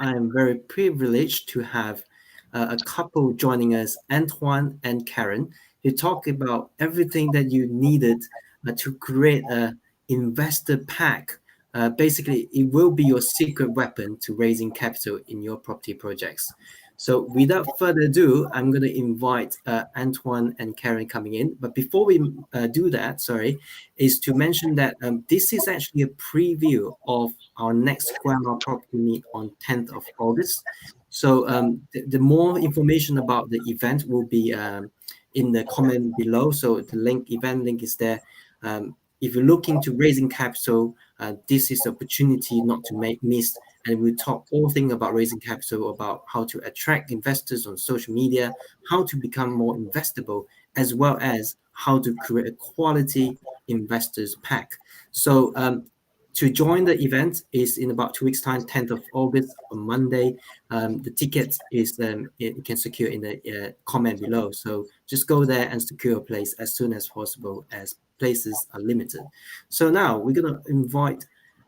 I am very privileged to have a couple joining us, Antoine and Caryn, to talk about everything that you needed to create a investor pack. Basically, it will be your secret weapon to raising capital in your property projects. So without further ado, I'm going to invite Antoine and Caryn coming in. But before we do that, is to mention that this is actually a preview of our next Square Mile Property Meet on 10th of August. So the more information about the event will be in the comment below. So the event link is there. If you're looking to raising capital, this is the opportunity not to miss. And we'll talk all things about raising capital, about how to attract investors on social media, how to become more investable, as well as how to create a quality investors pack. So to join the event is in about 2 weeks' time, 10th of August on Monday. The tickets is you can secure in the comment below. So just go there and secure a place as soon as possible, as places are limited. So now we're gonna invite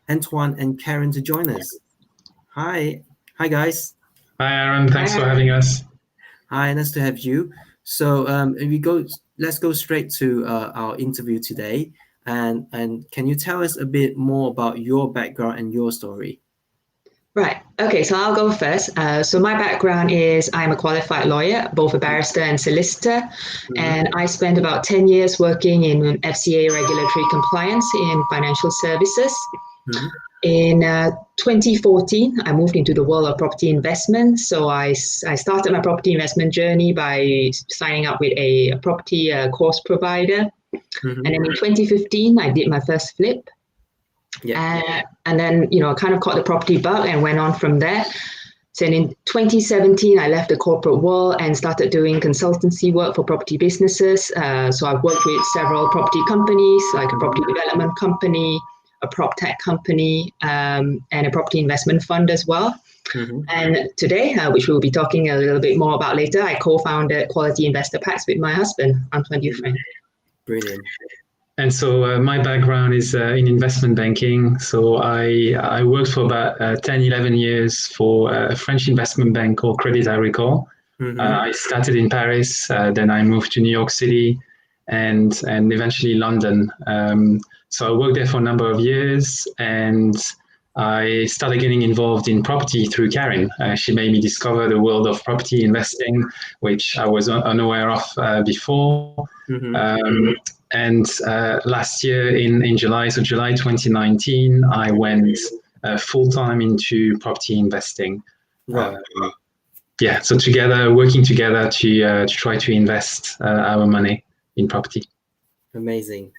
Antoine and Caryn to join us. Hi guys. Hi Aaron, thanks for having us. Hi, nice to have you. So let's go straight to our interview today. And can you tell us a bit more about your background and your story? Right. Okay, so I'll go first. So my background is I'm a qualified lawyer, both a barrister and solicitor, and I spent about 10 years working in FCA regulatory compliance in financial services. In 2014, I moved into the world of property investment. So I started my property investment journey by signing up with a property course provider. And then in 2015, I did my first flip. And then, kind of caught the property bug and went on from there. So in 2017, I left the corporate world and started doing consultancy work for property businesses. So I've worked with several property companies, like a property development company, a prop tech company, and a property investment fund as well. And today, which we'll be talking a little bit more about later, I co-founded Quality Investor Packs with my husband, Antoine Dufresne. Brilliant. And so my background is in investment banking. So I worked for about 10, 11 years for a French investment bank called Crédit Agricole. I started in Paris, then I moved to New York City and eventually London. So I worked there for a number of years and I started getting involved in property through Caryn. She made me discover the world of property investing, which I was unaware of before. And last year in July, so July 2019, I went full-time into property investing. So working together to try to invest our money in property. Amazing.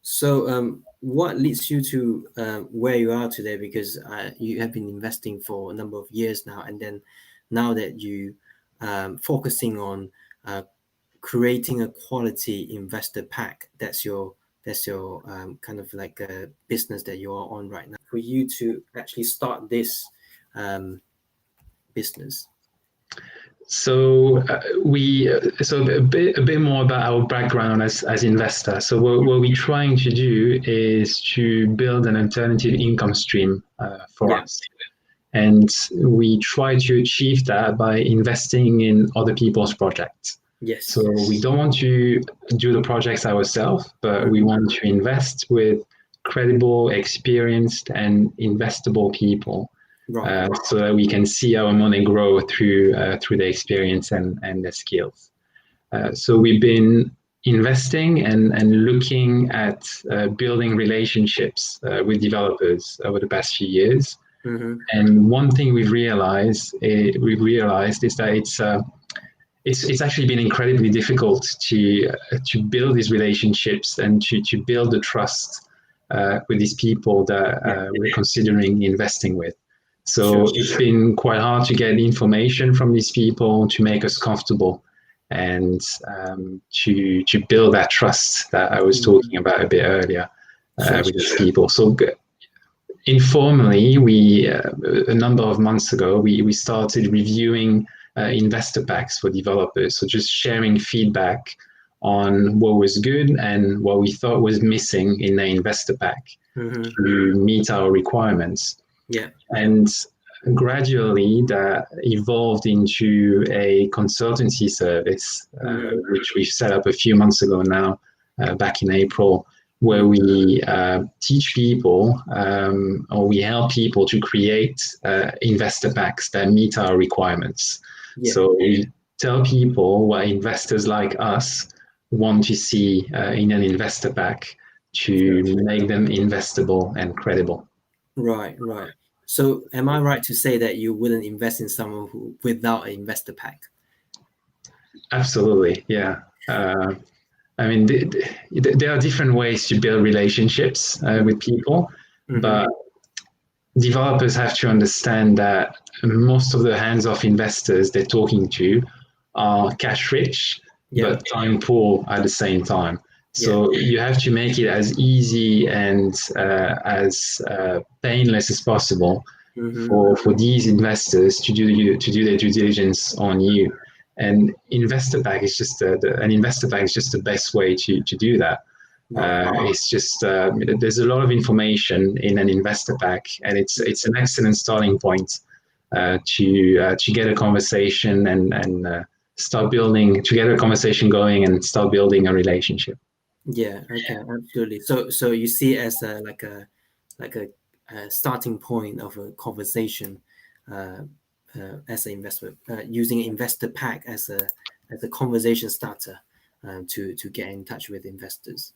So what leads you to where you are today? Because you have been investing for a number of years now, and then now that you focusing on creating a quality investor pack, that's your kind of like a business that you are on right now. For you to actually start this business. So a bit more about our background as investors. So what we're trying to do is to build an alternative income stream for us. And we try to achieve that by investing in other people's projects. Yes. So we don't want to do the projects ourselves, but we want to invest with credible, experienced, and investable people. So that we can see our money grow through the experience and the skills. So we've been investing and looking at building relationships with developers over the past few years. And one thing we've realized is that it's actually been incredibly difficult to build these relationships and to build the trust with these people that we're considering investing with. So it's been quite hard to get information from these people to make us comfortable and to build that trust that I was talking about a bit earlier with these people. So informally, a number of months ago, we started reviewing investor packs for developers. So just sharing feedback on what was good and what we thought was missing in the investor pack to meet our requirements. Yeah. And gradually that evolved into a consultancy service, which we set up a few months ago now, back in April, where we teach people or we help people to create investor packs that meet our requirements. So we tell people what investors like us want to see in an investor pack to make them investable and credible. Right. So am I right to say that you wouldn't invest in someone who without an investor pack? Absolutely, yeah. I mean, there are different ways to build relationships with people, but developers have to understand that most of the hands-off investors they're talking to are cash rich, but time poor at the same time. So you have to make it as easy and as painless as possible for these investors to do their due diligence on you. And investor pack is just an investor pack is just the best way to do that. It's just there's a lot of information in an investor pack, and it's an excellent starting point to get a conversation and start building, to get a conversation going and start building a relationship. Yeah. Okay. Absolutely. So you see it as like a starting point of a conversation as an investment, using investor pack as a conversation starter to get in touch with investors.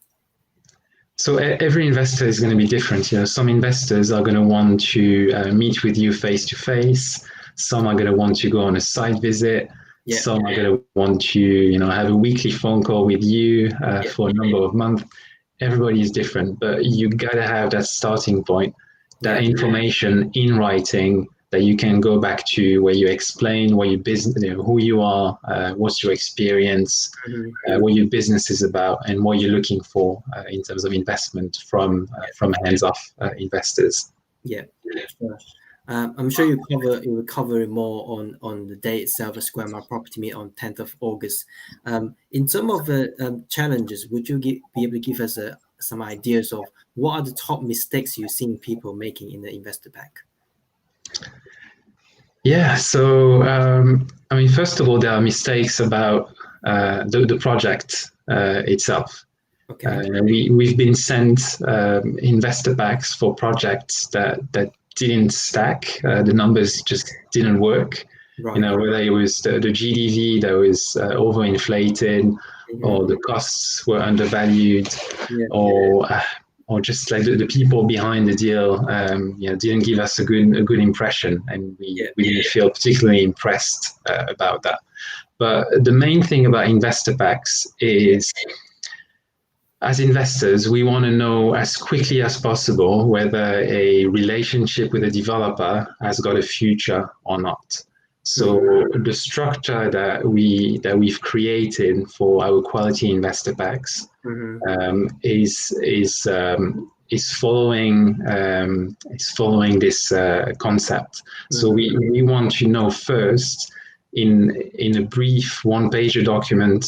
So every investor is going to be different. Some investors are going to want to meet with you face to face. Some are going to want to go on a site visit. Some are going to want to, have a weekly phone call with you for a number of months. Everybody is different, but you got to have that starting point, that information in writing that you can go back to, where you explain what your business, who you are, what's your experience, what your business is about, and what you're looking for in terms of investment from hands-off investors. Yeah, sure. I'm sure you will cover more on the day itself, a Square Mile Property Meet on 10th of August. In terms of the challenges, would you be able to give us some ideas of what are the top mistakes you've seen people making in the investor pack? Yeah, so first of all, there are mistakes about the project itself. Okay. We've been sent investor packs for projects that didn't stack. The numbers just didn't work. Right. Whether it was the GDV that was overinflated, or the costs were undervalued, or just like the people behind the deal, didn't give us a good impression, and we didn't feel particularly impressed about that. But the main thing about investor packs is, as investors, we want to know as quickly as possible whether a relationship with a developer has got a future or not. So the structure that we've created for our quality investor packs is following this concept. So we want to know first in a brief one-pager document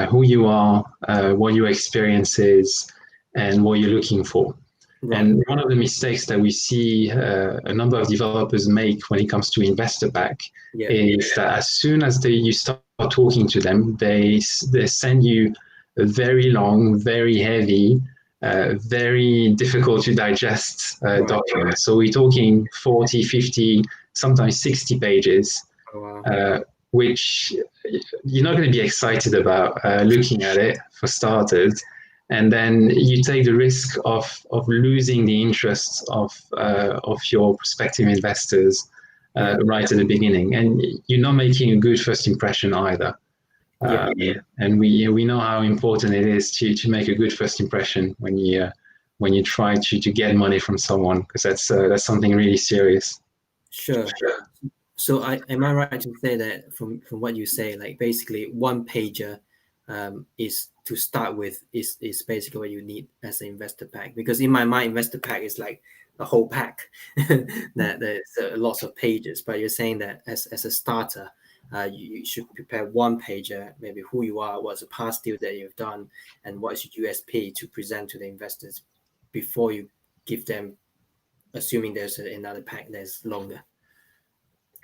who you are, what your experience is, and what you're looking for. Right. And one of the mistakes that we see a number of developers make when it comes to investor pack is that as soon as you start talking to them, they send you a very long, very heavy, very difficult to digest document. So we're talking 40, 50, sometimes 60 pages. Oh, wow. Which you're not going to be excited about looking at it, for starters, and then you take the risk of losing the interest of your prospective investors right at the beginning, and you're not making a good first impression either. And we know how important it is to make a good first impression when you try to get money from someone, because that's something really serious. Sure. So am I right to say that from what you say, like basically one pager is to start with is basically what you need as an investor pack? Because in my mind, investor pack is like a whole pack that there's lots of pages. But you're saying that as a starter, you should prepare one pager, maybe who you are, what's the past deal that you've done, and what's your USP to present to the investors before you give them, assuming there's another pack that's longer.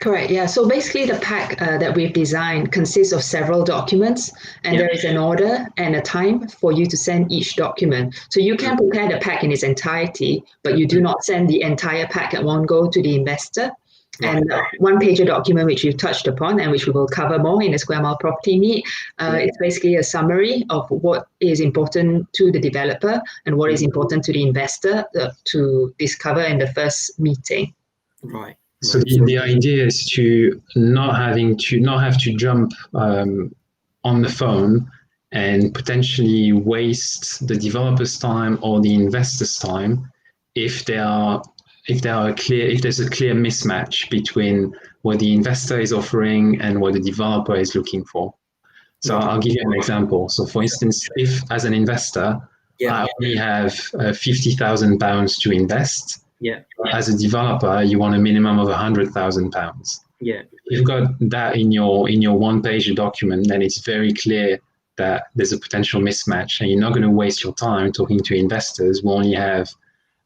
Correct. Yeah. So basically, the pack that we've designed consists of several documents, and there is an order and a time for you to send each document. So you can prepare the pack in its entirety, but you do not send the entire pack at one go to the investor. And one-pager document, which you've touched upon and which we will cover more in the Square Mile Property Meet, it's basically a summary of what is important to the developer and what is important to the investor to discover in the first meeting. Right. So the idea is to not have to jump on the phone and potentially waste the developer's time or the investor's time if there's a clear mismatch between what the investor is offering and what the developer is looking for. So I'll give you an example. So for instance, if as an investor, I only have £50,000 to invest, as a developer, you want a minimum of £100,000. Yeah. If you've got that in your one-page document, then it's very clear that there's a potential mismatch, and you're not going to waste your time talking to investors who only have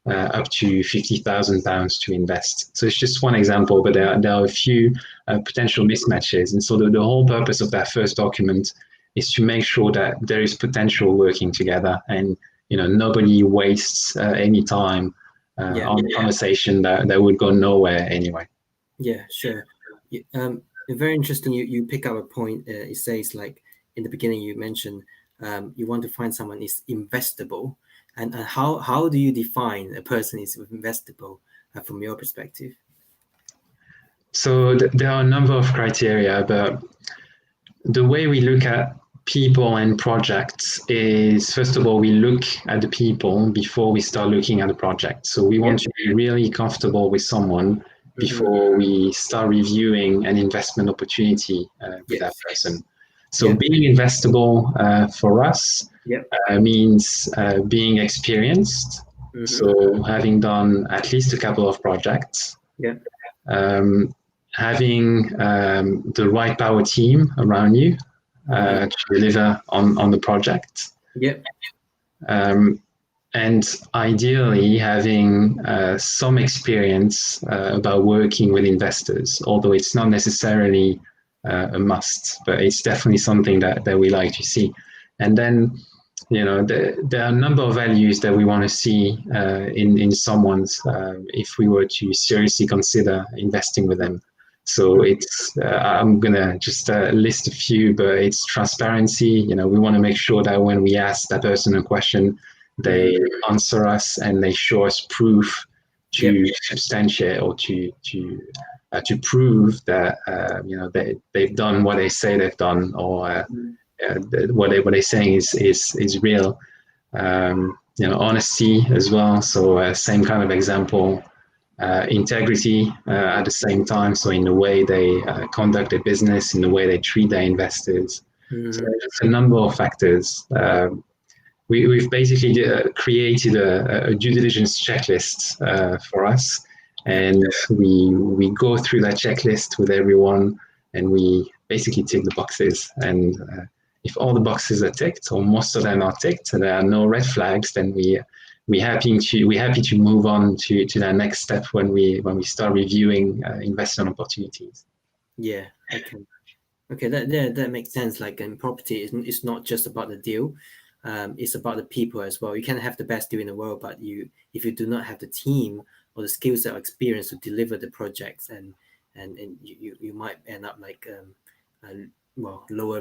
up to £50,000 to invest. So it's just one example, but there are a few potential mismatches, and so the whole purpose of that first document is to make sure that there is potential working together, and nobody wastes any time on a conversation that would go nowhere anyway. Yeah, sure. Very interesting. You pick up a point. It says, like, in the beginning you mentioned you want to find someone is investable, and how do you define a person is investable from your perspective? So there are a number of criteria, but the way we look at people and projects is, first of all, we look at the people before we start looking at the project. So we want to be really comfortable with someone before we start reviewing an investment opportunity with that person. So being investable for us means being experienced. So having done at least a couple of projects, having the right power team around you to deliver on the project. And ideally having some experience about working with investors, although it's not necessarily a must, but it's definitely something that we like to see. And then, there are a number of values that we want to see in someone's if we were to seriously consider investing with them. So it's I'm gonna just list a few, but it's transparency. We want to make sure that when we ask that person a question, they answer us and they show us proof to substantiate or to prove that they've done what they say they've done, or what they're saying is real. Honesty as well. So same kind of example. Integrity at the same time, so in the way they conduct their business, in the way they treat their investors. So there's a number of factors. We've basically created a due diligence checklist for us, and we go through that checklist with everyone, and we basically tick the boxes. And if all the boxes are ticked, or most of them are ticked, and there are no red flags, then we're happy to move on to that next step when we start reviewing investment opportunities. Yeah. Okay. That makes sense. Like in property, it's not just about the deal. It's about the people as well. You can have the best deal in the world, but if you do not have the team or the skill set or experience to deliver the projects, and you might end up like lower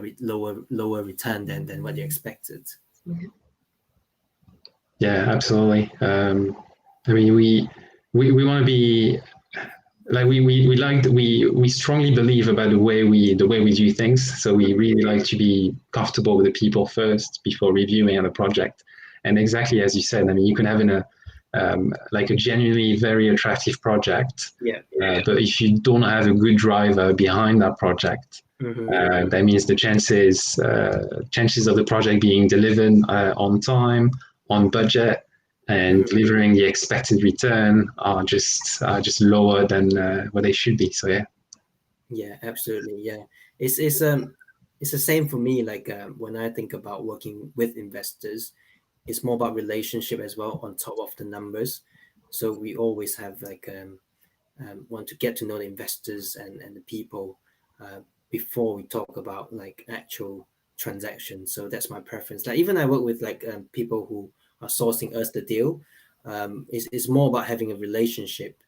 return than what you expected. Yeah, absolutely. I mean, we want to be like we strongly believe about the way we do things. So we really like to be comfortable with the people first before reviewing on the project. And exactly as you said, I mean, you can have a genuinely very attractive project, but if you don't have a good driver behind that project, that means the chances of the project being delivered on time, on budget, and delivering the expected return are just lower than what they should be. So yeah, absolutely. Yeah, it's the same for me. Like when I think about working with investors, it's more about relationship as well on top of the numbers. So we always have like want to get to know the investors and the people before we talk about like actual transactions. So that's my preference. Like even I work with like people who are sourcing us the deal. It's more about having a relationship,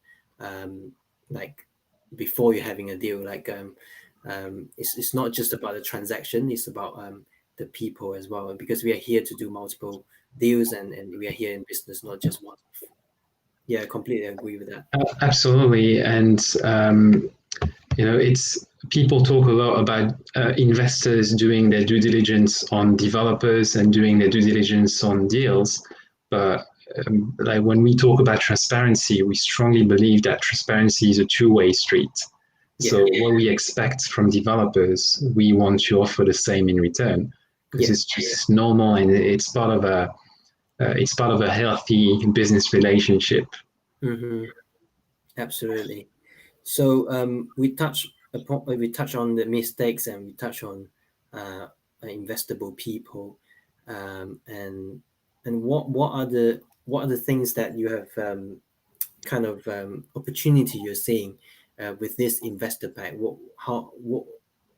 like before you're having a deal. Like it's not just about the transaction. It's about the people as well. And because we are here to do multiple deals, and we are here in business, not just one. Yeah, I completely agree with that. Absolutely, and it's people talk a lot about investors doing their due diligence on developers and doing their due diligence on deals, but like when we talk about transparency, we strongly believe that transparency is a two-way street. Yeah. So what we expect from developers, we want to offer the same in return, because it's just normal, and it's part of a healthy business relationship. Mm-hmm. Absolutely. So we touch on the mistakes, and we touch on investable people, and what are the things that you have kind of opportunity you're seeing with this investor pack?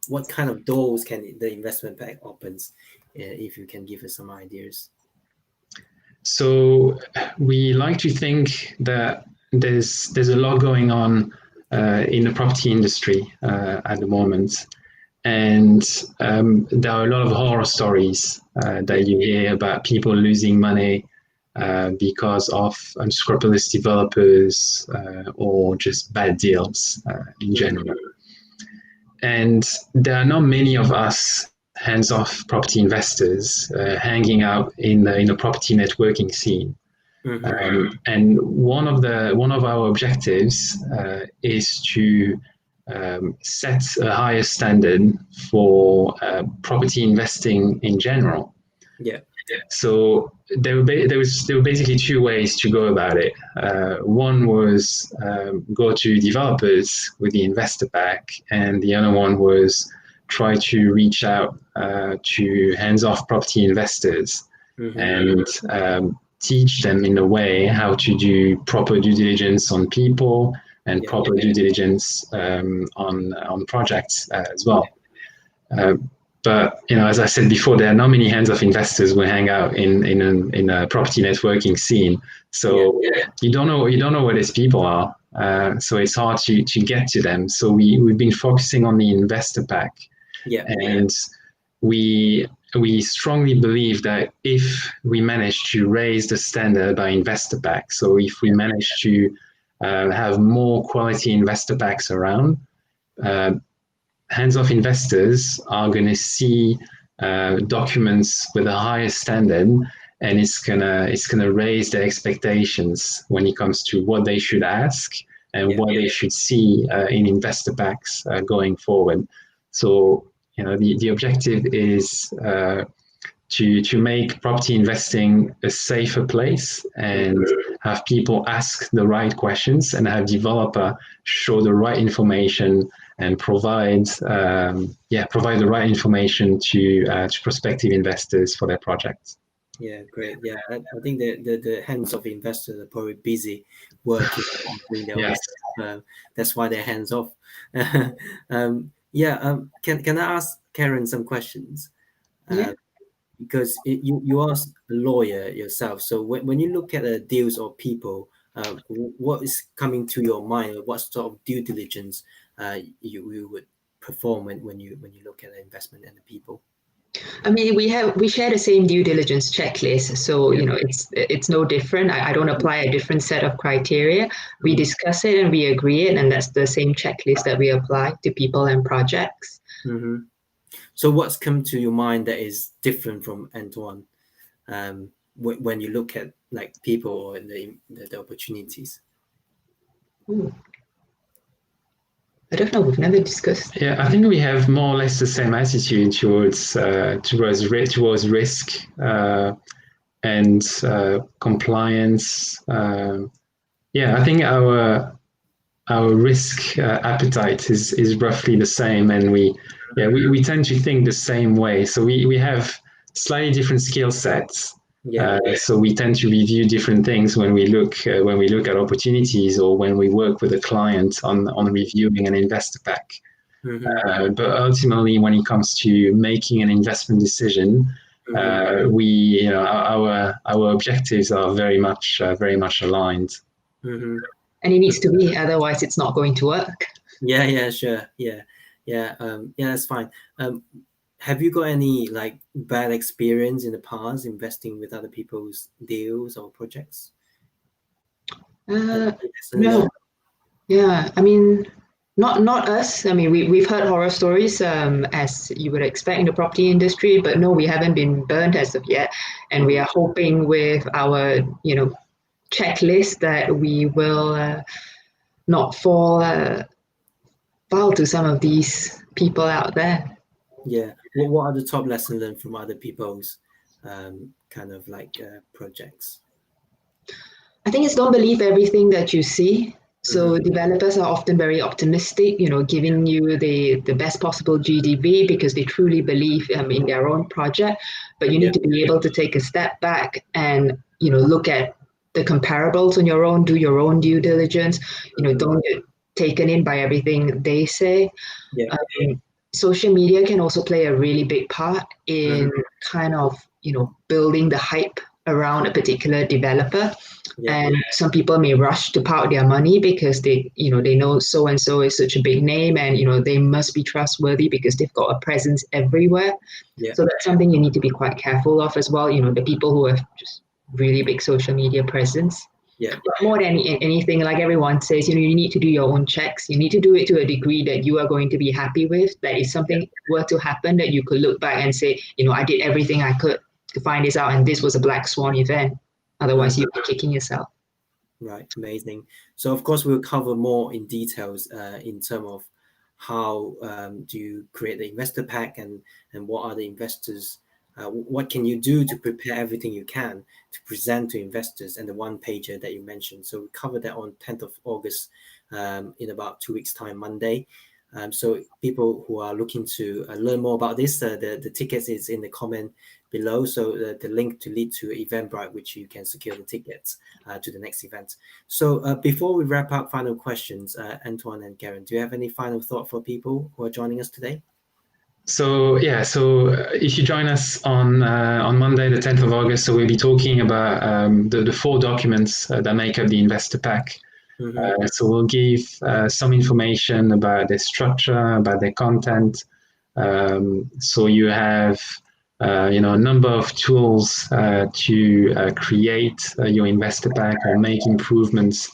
What kind of doors can the investment pack opens? If you can give us some ideas. So we like to think that there's a lot going on in the property industry at the moment, and there are a lot of horror stories that you hear about people losing money because of unscrupulous developers or just bad deals in general. And there are not many of us hands-off property investors hanging out in the property networking scene. Mm-hmm. And one of our objectives is to set a higher standard for property investing in general. Yeah. So there were basically two ways to go about it. One was go to developers with the investor pack, and the other one was try to reach out to hands-off property investors. Mm-hmm. And teach them in a way how to do proper due diligence on people and proper due diligence on projects as well. But as I said before, there are not many hands-off investors who hang out in a property networking scene. So you don't know where these people are. So it's hard to get to them. So we've been focusing on the investor pack. Yeah. And we strongly believe that if we manage to raise the standard by investor pack, so if we manage to have more quality investor packs around, hands-off investors are going to see documents with a higher standard, and it's gonna raise their expectations when it comes to what they should ask and what they should see in investor packs going forward. So the objective is to make property investing a safer place and have people ask the right questions and have developer show the right information and provide the right information to prospective investors for their projects. Yeah, great. Yeah, I think the hands-off investors are probably busy working doing their work. That's why they're hands-off. Can I ask Caryn some questions? Because you are a lawyer yourself. So when you look at deals or people, what is coming to your mind? What sort of due diligence you would perform when you look at the investment and the people? I mean, we share the same due diligence checklist, so it's no different. I don't apply a different set of criteria. We discuss it and we agree it, and that's the same checklist that we apply to people and projects. Mm-hmm. So what's come to your mind that is different from Antoine when you look at like people or the opportunities? I don't know. We've never discussed. Yeah, I think we have more or less the same attitude towards risk and compliance. I think our risk appetite is roughly the same, and we tend to think the same way. So we have slightly different skill sets, So we tend to review different things when we look at opportunities, or when we work with a client on reviewing an investor pack. But ultimately, when it comes to making an investment decision, our objectives are very much aligned. And it needs to be, otherwise it's not going to work. Sure. That's fine. Have you got any like bad experience in the past investing with other people's deals or projects? No. Yeah, I mean, not us. I mean, we've heard horror stories, as you would expect in the property industry, but no, we haven't been burned as of yet. And we are hoping with our, checklist that we will not fall foul to some of these people out there. Yeah. What are the top lessons learned from other people's kind of like projects? I think it's don't believe everything that you see. So developers are often very optimistic, giving you the best possible GDV because they truly believe in their own project. But you need to be able to take a step back and, look at the comparables on your own, do your own due diligence, don't get taken in by everything they say. Social media can also play a really big part in kind of, building the hype around a particular developer. And some people may rush to park their money because they know so and so is such a big name, and they must be trustworthy because they've got a presence everywhere. So that's something you need to be quite careful of as well. The people who have just really big social media presence. But more than anything, like everyone says, you need to do your own checks. You need to do it to a degree that you are going to be happy with. That if something were to happen, that you could look back and say, I did everything I could to find this out, and this was a black swan event. Otherwise, you'd be kicking yourself. Right, amazing. So, of course, we'll cover more in details in terms of how do you create the investor pack, and what are the investors, what can you do to prepare everything you can to present to investors, and the one pager that you mentioned. So we covered that on 10th of August in about 2 weeks time, Monday. So people who are looking to learn more about this, the tickets is in the comment below. So the link to lead to Eventbrite, which you can secure the tickets to the next event. So before we wrap up, final questions, Antoine and Caryn, do you have any final thought for people who are joining us today? So if you join us on Monday, the 10th of August, so we'll be talking about the 4 documents that make up the investor pack. So we'll give some information about their structure, about their content. So you have a number of tools to create your investor pack or make improvements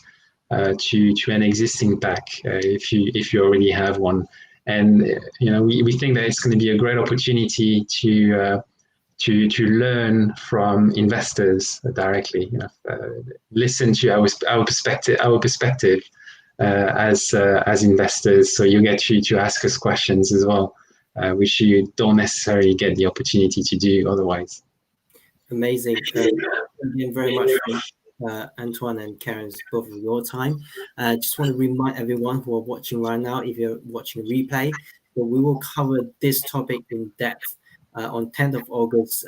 to an existing pack if you already have one. And we think that it's going to be a great opportunity to learn from investors directly. Listen to our perspective as investors, so you get to ask us questions as well, which you don't necessarily get the opportunity to do otherwise. Amazing. Thank you very much, Antoine and Caryn, both of your time. Just want to remind everyone who are watching right now, if you're watching a replay, that we will cover this topic in depth on 10th of August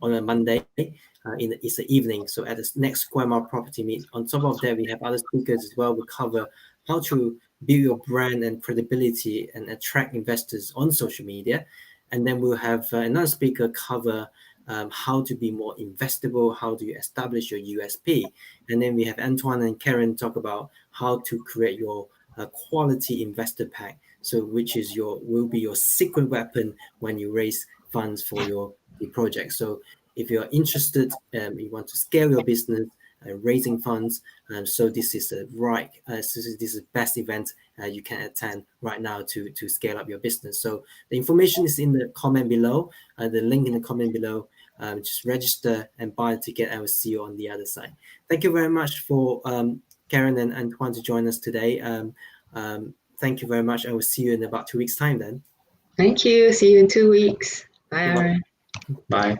on a Monday. It's the evening, so at the next Square Mile Property Meet. On top of that, we have other speakers as well. We'll cover how to build your brand and credibility and attract investors on social media. And then we'll have another speaker cover how to be more investable, how do you establish your USP. And then we have Antoine and Caryn talk about how to create your quality investor pack, so which is will be your secret weapon when you raise funds for your project. So if you're interested, you want to scale your business, raising funds, so this is the right this is the best event you can attend right now to scale up your business. So the information is in the comment below, the link in the comment below. Just register and buy a ticket. I will see you on the other side. Thank you very much for Caryn and Antoine to join us today. Thank you very much. I will see you in about 2 weeks' time then. Thank you. See you in 2 weeks. Bye. Bye.